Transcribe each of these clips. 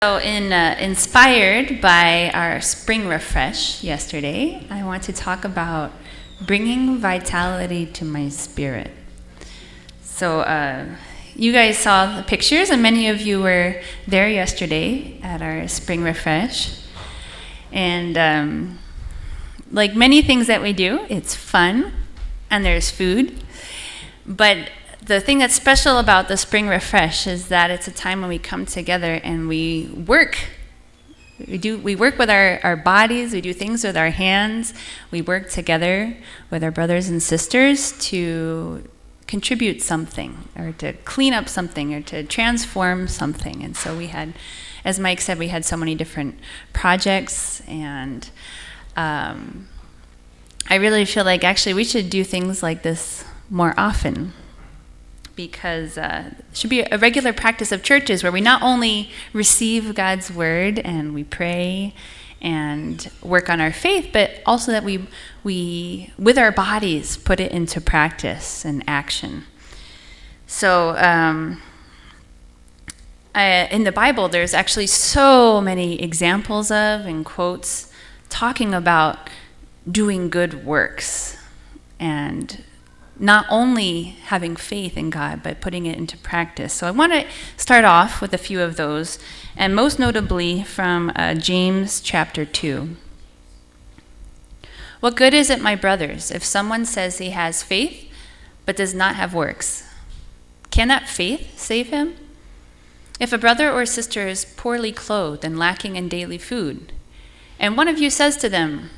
So, inspired by our spring refresh yesterday, I want to talk about bringing vitality to my spirit. So, you guys saw the pictures, and many of you were there yesterday at our spring refresh. And like many things that we do, it's fun, and there's food. But the thing that's special about the spring refresh is that it's a time when we come together and we work. We work with our bodies, we do things with our hands, we work together with our brothers and sisters to contribute something, or to clean up something, or to transform something. And so we had, as Mike said, we had so many different projects, and I really feel like actually we should do things like this more often. Because it should be a regular practice of churches where we not only receive God's word and we pray and work on our faith, but also that we with our bodies, put it into practice and action. So in the Bible, there's actually so many examples of and quotes talking about doing good works and not only having faith in God, but putting it into practice. So I want to start off with a few of those, and most notably from James chapter 2. What good is it, my brothers, if someone says he has faith, but does not have works? Can that faith save him? If a brother or sister is poorly clothed and lacking in daily food, and one of you says to them,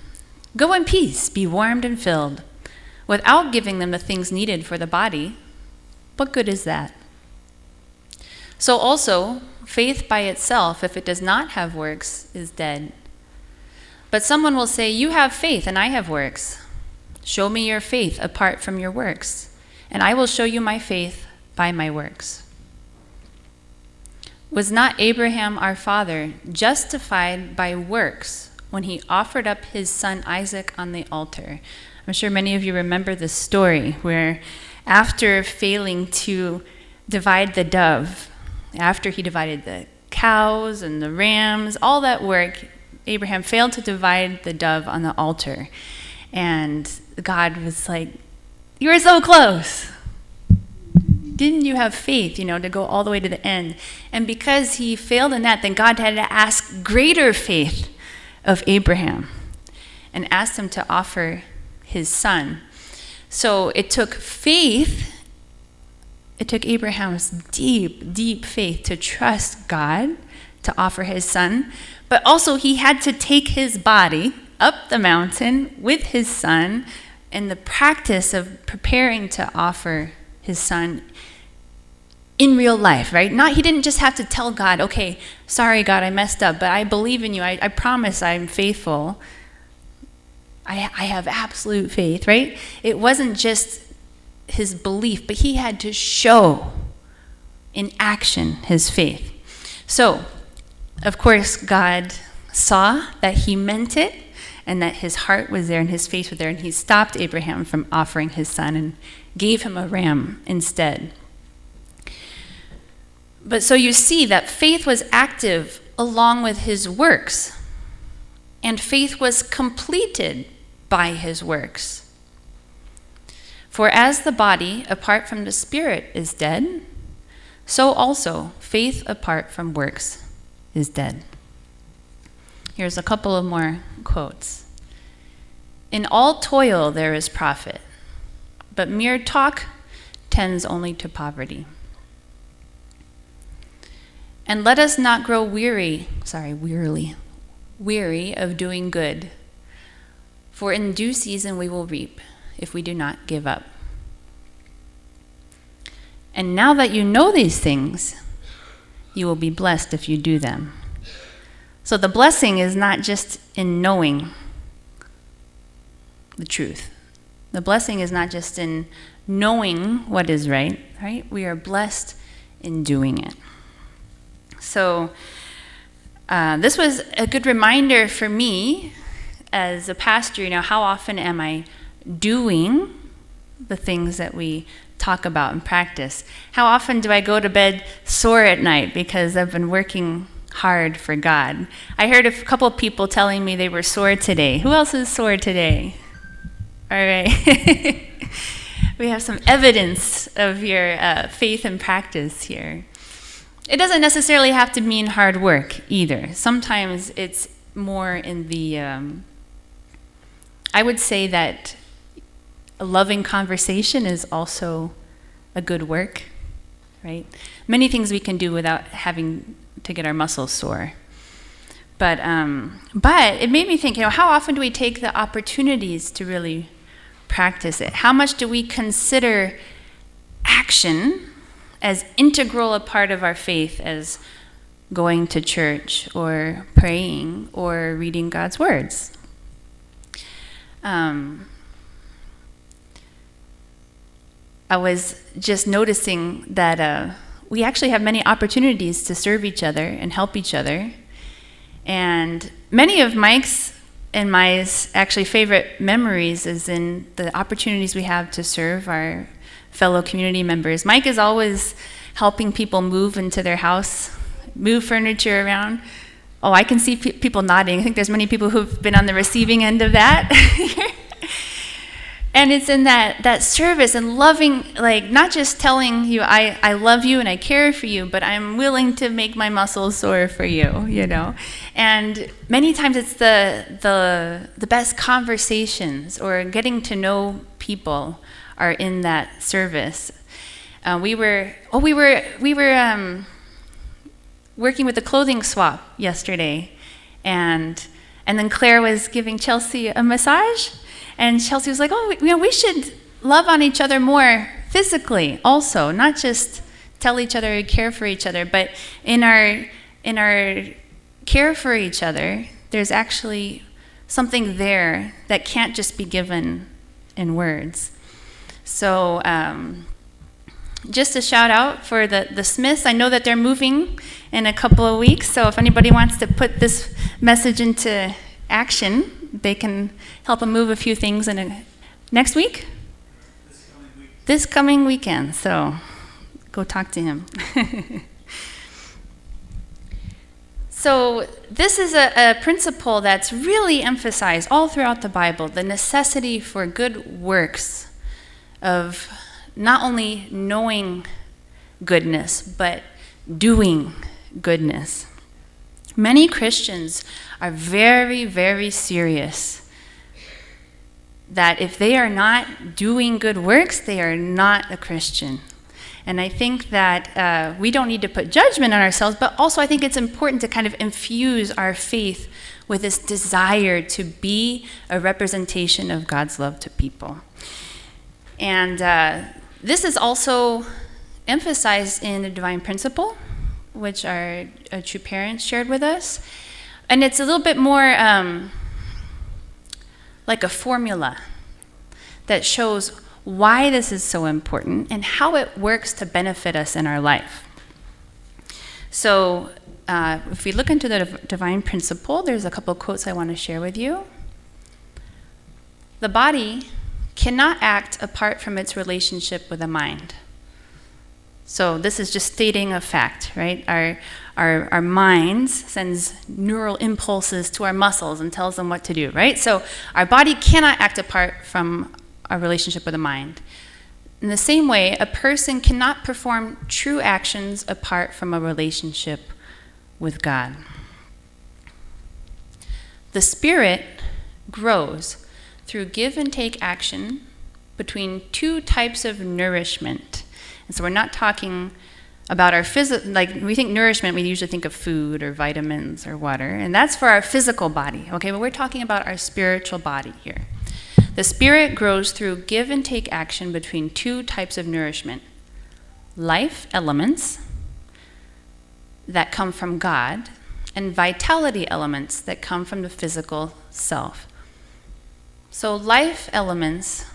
"Go in peace, be warmed and filled," without giving them the things needed for the body, what good is that? So also, faith by itself, if it does not have works, is dead. But someone will say, "You have faith and I have works. Show me your faith apart from your works, and I will show you my faith by my works." Was not Abraham our father justified by works when he offered up his son Isaac on the altar? I'm sure many of you remember this story where after failing to divide the dove, after he divided the cows and the rams, all that work, Abraham failed to divide the dove on the altar. And God was like, "You were so close. Didn't you have faith, to go all the way to the end?" And because he failed in that, then God had to ask greater faith of Abraham and asked him to offer his son. So it took faith, it took Abraham's deep, deep faith to trust God to offer his son, but also he had to take his body up the mountain with his son in the practice of preparing to offer his son in real life, right? He didn't just have to tell God, "Okay, sorry God, I messed up, but I believe in you, I promise I'm faithful. I have absolute faith," right? It wasn't just his belief, but he had to show in action his faith. So, of course, God saw that he meant it and that his heart was there and his faith was there, and he stopped Abraham from offering his son and gave him a ram instead. But so you see that faith was active along with his works, and faith was completed by his works. For as the body apart from the spirit is dead, so also faith apart from works is dead. Here's a couple of more quotes. "In all toil there is profit, but mere talk tends only to poverty. And let us not grow weary of doing good, for in due season we will reap if we do not give up. And now that you know these things, you will be blessed if you do them." So the blessing is not just in knowing the truth. The blessing is not just in knowing what is right? We are blessed in doing it. So this was a good reminder for me as a pastor, how often am I doing the things that we talk about and practice? How often do I go to bed sore at night because I've been working hard for God. I heard a couple of people telling me they were sore today. Who else is sore today? All right. We have some evidence of your faith and practice here. It doesn't necessarily have to mean hard work either. Sometimes it's more in the, I would say that a loving conversation is also a good work, right? Many things we can do without having to get our muscles sore. But it made me think, how often do we take the opportunities to really practice it? How much do we consider action as integral a part of our faith as going to church or praying or reading God's words? I was just noticing that we actually have many opportunities to serve each other and help each other. And many of Mike's and my actually favorite memories is in the opportunities we have to serve our fellow community members. Mike is always helping people move into their house, move furniture around. Oh, I can see people nodding. I think there's many people who've been on the receiving end of that. And it's in that service and loving, like not just telling you I love you and I care for you, but I'm willing to make my muscles sore for you, And many times it's the best conversations or getting to know people are in that service. We were working with the clothing swap yesterday, and then Claire was giving Chelsea a massage. And Chelsea was like, we should love on each other more physically also, not just tell each other we care for each other, but in our care for each other, there's actually something there that can't just be given in words. So just a shout out for the Smiths. I know that they're moving in a couple of weeks, so if anybody wants to put this message into action, they can help them move a few things next week? This coming weekend, so go talk to him. So this is a principle that's really emphasized all throughout the Bible, the necessity for good works of not only knowing goodness, but doing goodness. Many Christians are very, very serious that if they are not doing good works, they are not a Christian. And I think that we don't need to put judgment on ourselves, but also I think it's important to kind of infuse our faith with this desire to be a representation of God's love to people. And this is also emphasized in the divine principle, which our true parents shared with us. And it's a little bit more like a formula that shows why this is so important and how it works to benefit us in our life. So if we look into the divine principle, there's a couple quotes I want to share with you. The body cannot act apart from its relationship with the mind. So this is just stating a fact, right? Our minds sends neural impulses to our muscles and tells them what to do, right? So our body cannot act apart from our relationship with the mind. In the same way, a person cannot perform true actions apart from a relationship with God. The spirit grows through give and take action between two types of nourishment. And so we're not talking about our physical, like when we think nourishment, we usually think of food or vitamins or water, and that's for our physical body, okay? But we're talking about our spiritual body here. The spirit grows through give and take action between two types of nourishment. Life elements that come from God and vitality elements that come from the physical self. So life elements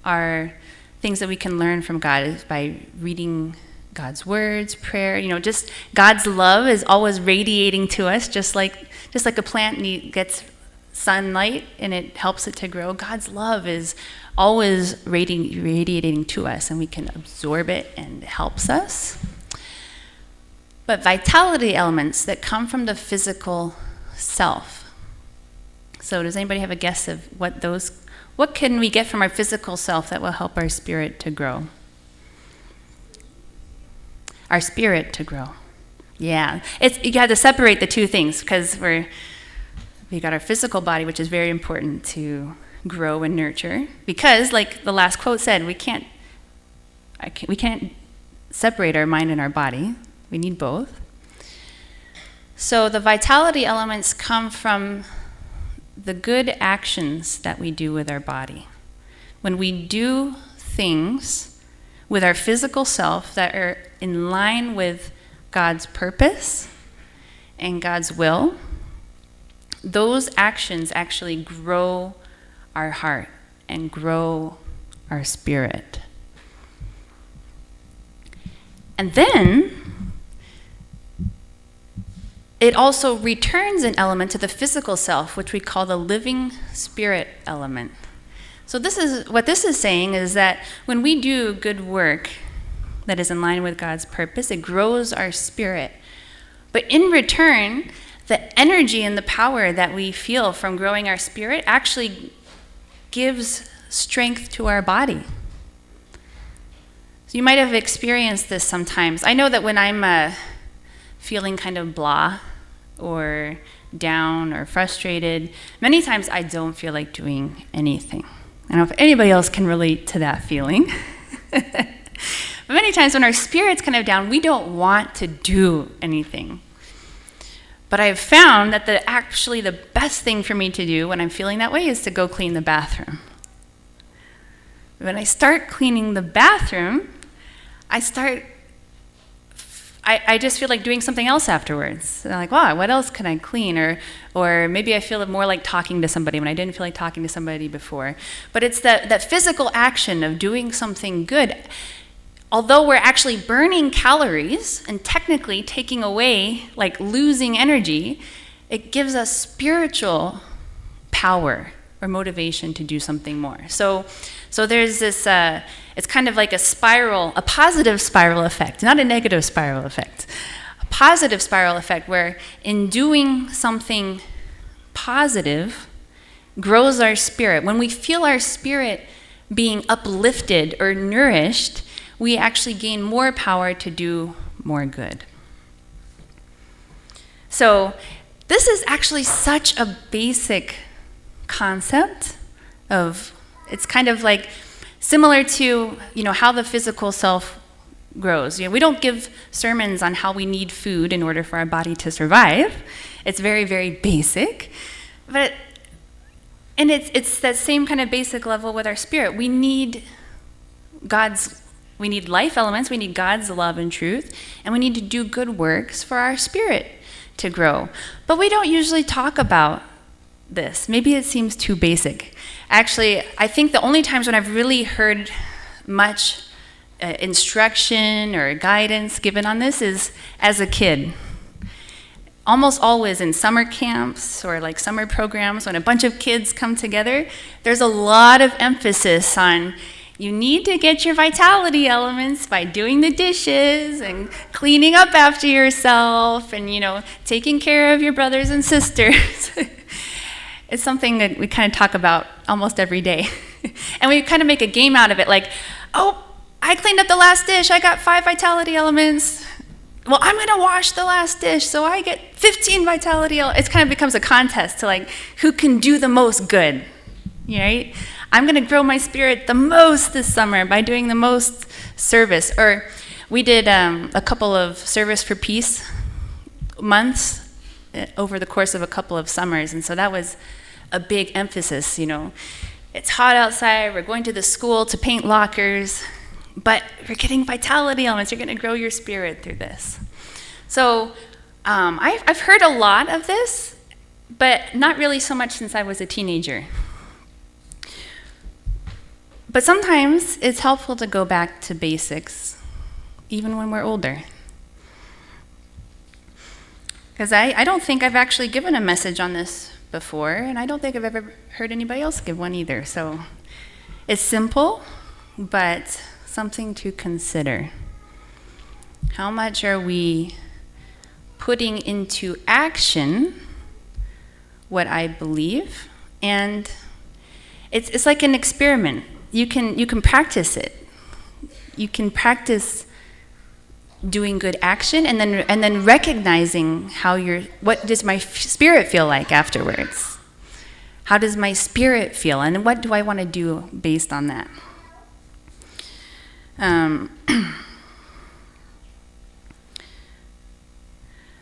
are things that we can learn from God by reading God's words, prayer, just God's love is always radiating to us, just like a plant gets sunlight and it helps it to grow. God's love is always radiating to us, and we can absorb it and it helps us. but vitality elements that come from the physical self. So does anybody have a guess of what can we get from our physical self that will help our spirit to grow? Our spirit to grow. Yeah, you have to separate the two things, because we got our physical body, which is very important to grow and nurture, because like the last quote said, we can't separate our mind and our body. We need both. So the vitality elements come from the good actions that we do with our body. When we do things with our physical self that are in line with God's purpose and God's will, those actions actually grow our heart and grow our spirit. And then it also returns an element to the physical self, which we call the living spirit element. So what this is saying is that when we do good work that is in line with God's purpose, it grows our spirit. But in return, the energy and the power that we feel from growing our spirit actually gives strength to our body. So you might have experienced this sometimes. I know that when I'm feeling kind of blah or down or frustrated, many times I don't feel like doing anything. I don't know if anybody else can relate to that feeling. But many times when our spirit's kind of down, we don't want to do anything. But I've found that actually the best thing for me to do when I'm feeling that way is to go clean the bathroom. When I start cleaning the bathroom, I just feel like doing something else afterwards. And I'm like, wow, what else can I clean? Or maybe I feel more like talking to somebody when I didn't feel like talking to somebody before. But it's that physical action of doing something good. Although we're actually burning calories and technically taking away, like losing energy, it gives us spiritual power or motivation to do something more. So there's this, it's kind of like a positive spiral effect, not a negative spiral effect. A positive spiral effect where in doing something positive grows our spirit. When we feel our spirit being uplifted or nourished, we actually gain more power to do more good. So this is actually such a basic concept it's kind of like similar to, how the physical self grows. We don't give sermons on how we need food in order for our body to survive. It's very, very basic. And it's that same kind of basic level with our spirit. We need life elements, we need God's love and truth, and we need to do good works for our spirit to grow. But we don't usually talk about this. Maybe it seems too basic. Actually, I think the only times when I've really heard much instruction or guidance given on this is as a kid. Almost always in summer camps or like summer programs, when a bunch of kids come together, there's a lot of emphasis on you need to get your vitality elements by doing the dishes and cleaning up after yourself and, taking care of your brothers and sisters. It's something that we kind of talk about almost every day. And we kind of make a game out of it, like, oh, I cleaned up the last dish, I got 5 vitality elements. Well, I'm going to wash the last dish, so I get 15 vitality elements. It kind of becomes a contest to like, who can do the most good, right? I'm going to grow my spirit the most this summer by doing the most service. Or we did a couple of Service for Peace months over the course of a couple of summers. And so that was a big emphasis, It's hot outside, we're going to the school to paint lockers, but you're getting vitality elements. You're going to grow your spirit through this. So I've heard a lot of this, but not really so much since I was a teenager. But sometimes it's helpful to go back to basics, even when we're older. Because I don't think I've actually given a message on this before, and I don't think I've ever heard anybody else give one either. So it's simple, but something to consider. How much are we putting into action what I believe, and it's like an experiment. You can practice it. You can practice doing good action, and then recognizing what does my spirit feel like afterwards? How does my spirit feel, and what do I want to do based on that?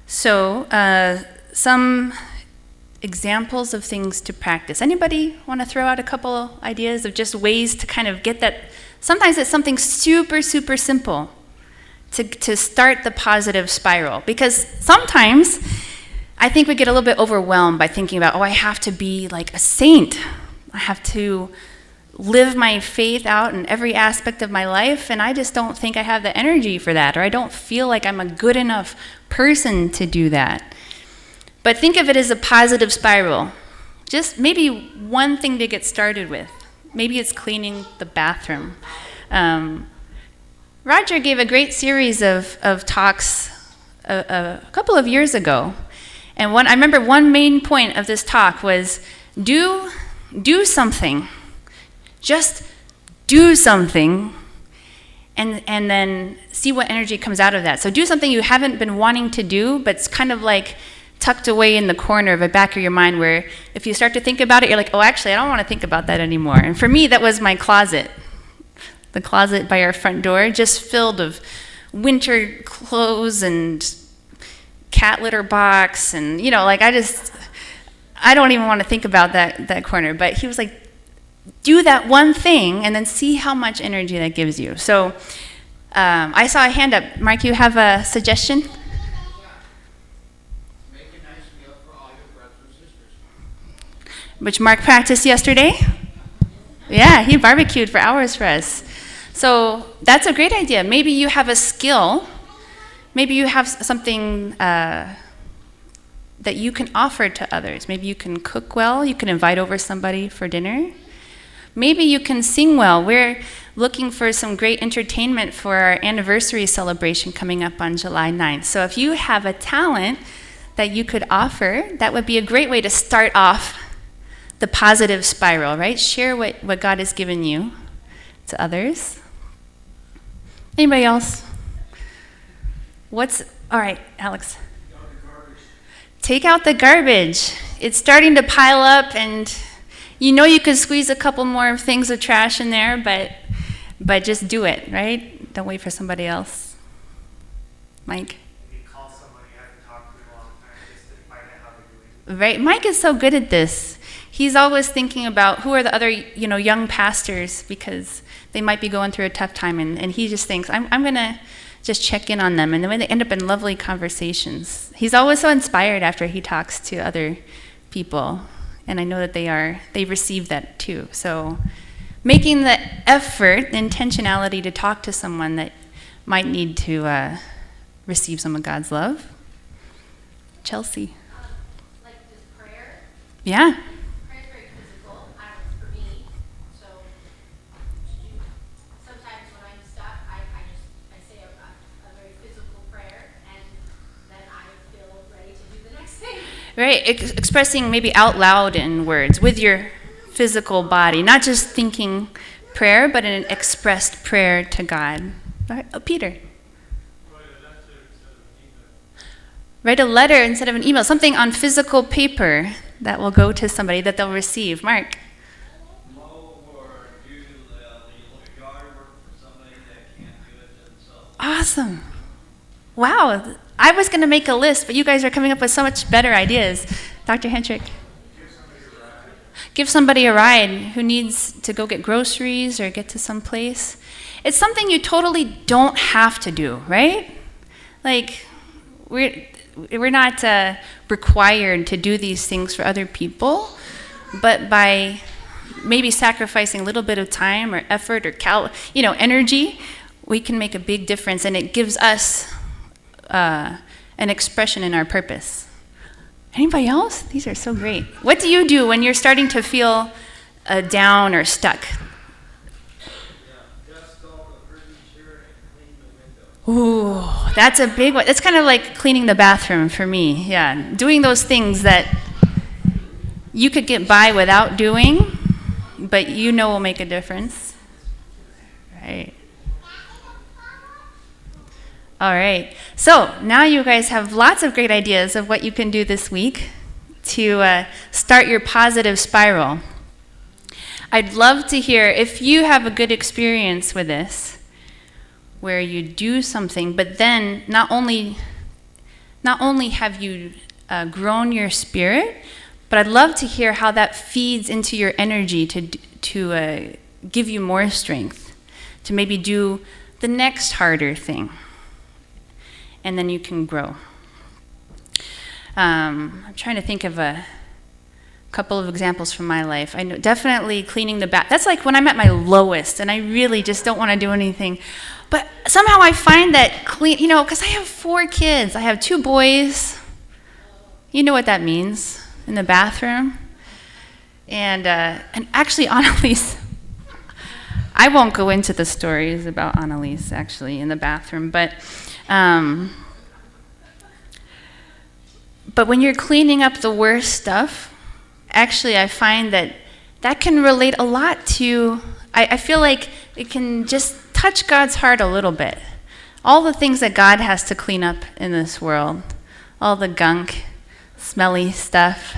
So some examples of things to practice. Anybody want to throw out a couple ideas of just ways to kind of get that? Sometimes it's something super, super simple to start the positive spiral. Because sometimes I think we get a little bit overwhelmed by thinking about, I have to be like a saint. I have to live my faith out in every aspect of my life, and I just don't think I have the energy for that, or I don't feel like I'm a good enough person to do that. But think of it as a positive spiral. Just maybe one thing to get started with. Maybe it's cleaning the bathroom. Roger gave a great series of talks a couple of years ago. And I remember one main point of this talk was do something. Just do something, and then see what energy comes out of that. So do something you haven't been wanting to do, but it's kind of like tucked away in the corner of the back of your mind, where if you start to think about it, you're like, actually, I don't want to think about that anymore. And for me, that was my closet. The closet by our front door, just filled of winter clothes and cat litter box, and I don't even want to think about that corner. But he was like, do that one thing and then see how much energy that gives you. So I saw a hand up. Mark, you have a suggestion? Make a nice meal for all your brothers and sisters. Which Mark practiced yesterday? Yeah, he barbecued for hours for us. So that's a great idea. Maybe you have a skill. Maybe you have something that you can offer to others. Maybe you can cook well. You can invite over somebody for dinner. Maybe you can sing well. We're looking for some great entertainment for our anniversary celebration coming up on July 9th. So if you have a talent that you could offer, that would be a great way to start off the positive spiral, right? Share what God has given you to others. Anybody else? All right, Alex. Take out the garbage. It's starting to pile up, and you could squeeze a couple more things of trash in there, but just do it, right? Don't wait for somebody else. Mike? Maybe call somebody you haven't talked to in a long time just to find out how they're doing. Right, Mike is so good at this. He's always thinking about who are the other, young pastors, because they might be going through a tough time, and he just thinks, I'm going to just check in on them, and then they end up in lovely conversations. He's always so inspired after he talks to other people, and I know that they receive that too. So making the effort, the intentionality to talk to someone that might need to receive some of God's love. Chelsea. Like just prayer. Yeah. Prayer is very physical, for me. So sometimes when I'm stuck, I say a very physical prayer, and then I feel ready to do the next thing. Right, expressing maybe out loud in words with your physical body, not just thinking prayer, but an expressed prayer to God. Right. Peter. Write a letter instead of an email, something on physical paper that will go to somebody that they'll receive. Mark. Mow or do the yard work for somebody that can't do it themselves. Awesome. Wow. I was going to make a list, but you guys are coming up with so much better ideas. Dr. Hendrick. Give somebody a ride who needs to go get groceries or get to some place. It's something you totally don't have to do, right? Like, we're not required to do these things for other people, but by maybe sacrificing a little bit of time or effort or energy, we can make a big difference, and it gives us an expression in our purpose. Anybody else? These are so great. What do you do when you're starting to feel down or stuck? Dust all the curtains here and clean the windows. Ooh, That's a big one. It's kind of like cleaning the bathroom for me. Yeah, doing those things that you could get by without doing, but you know will make a difference. Right. All right. So now you guys have lots of great ideas of what you can do this week to start your positive spiral. I'd love to hear if you have a good experience with this, where you do something, but then not only have you grown your spirit, but I'd love to hear how that feeds into your energy to give you more strength, to maybe do the next harder thing, and then you can grow. I'm trying to think of a couple of examples from my life. I know definitely cleaning the bath. That's like when I'm at my lowest and I really just don't want to do anything. But somehow I find that because I have 4 kids. I have 2 boys. You know what that means in the bathroom. And actually, Annalise, I won't go into the stories about Annalise actually in the bathroom, but when you're cleaning up the worst stuff, actually I find that can relate a lot to, I feel like it can just touch God's heart a little bit. All the things that God has to clean up in this world, all the gunk, smelly stuff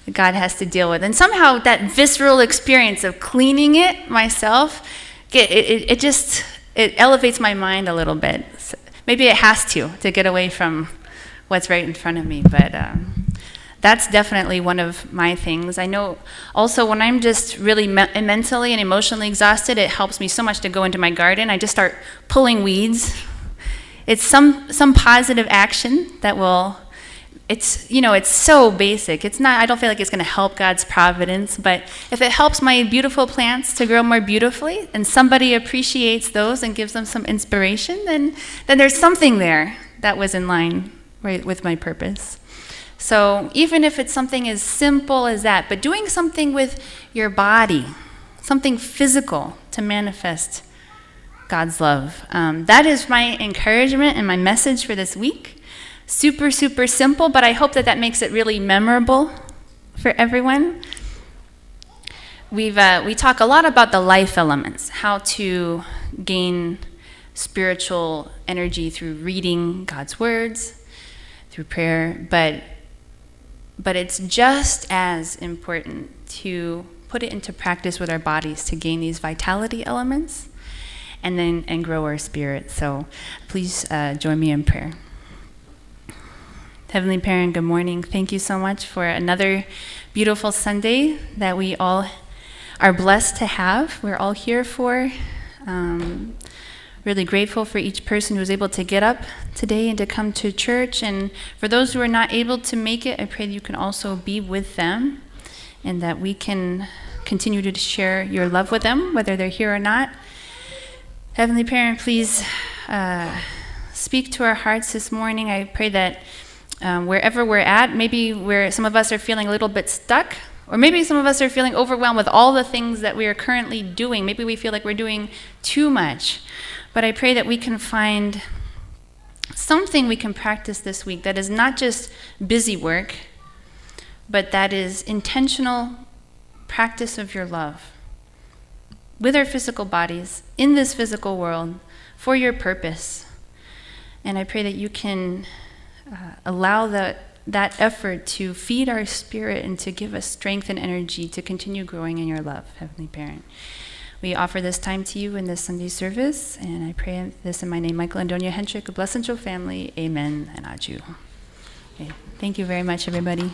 that God has to deal with. And somehow that visceral experience of cleaning it myself, it elevates my mind a little bit. So maybe it has to get away from what's right in front of me, but that's definitely one of my things. I know also when I'm just really mentally and emotionally exhausted, it helps me so much to go into my garden. I just start pulling weeds. It's some positive action that will, it's so basic. It's not, I don't feel like it's going to help God's providence, but if it helps my beautiful plants to grow more beautifully and somebody appreciates those and gives them some inspiration, then there's something there that was in line right with my purpose. So even if it's something as simple as that, but doing something with your body, something physical to manifest God's love. That is my encouragement and my message for this week. Super, super simple, but I hope that makes it really memorable for everyone. We talk a lot about the life elements, how to gain spiritual energy through reading God's words, through prayer, but it's just as important to put it into practice with our bodies to gain these vitality elements and grow our spirit. So please join me in prayer. Heavenly Parent, good morning. Thank you so much for another beautiful Sunday that we all are blessed to have. We're all here for. Really grateful for each person who was able to get up today and to come to church. And for those who are not able to make it, I pray that you can also be with them and that we can continue to share your love with them, whether they're here or not. Heavenly Parent, please speak to our hearts this morning. I pray that wherever we're at, maybe where some of us are feeling a little bit stuck, or maybe some of us are feeling overwhelmed with all the things that we are currently doing. Maybe we feel like we're doing too much. But I pray that we can find something we can practice this week that is not just busy work, but that is intentional practice of your love with our physical bodies, in this physical world, for your purpose. And I pray that you can allow that effort to feed our spirit and to give us strength and energy to continue growing in your love, Heavenly Parent. We offer this time to you in this Sunday service, and I pray this in my name, Michael and Adonia Hentrick, a blessed family. Amen and adieu. Okay. Thank you very much, everybody.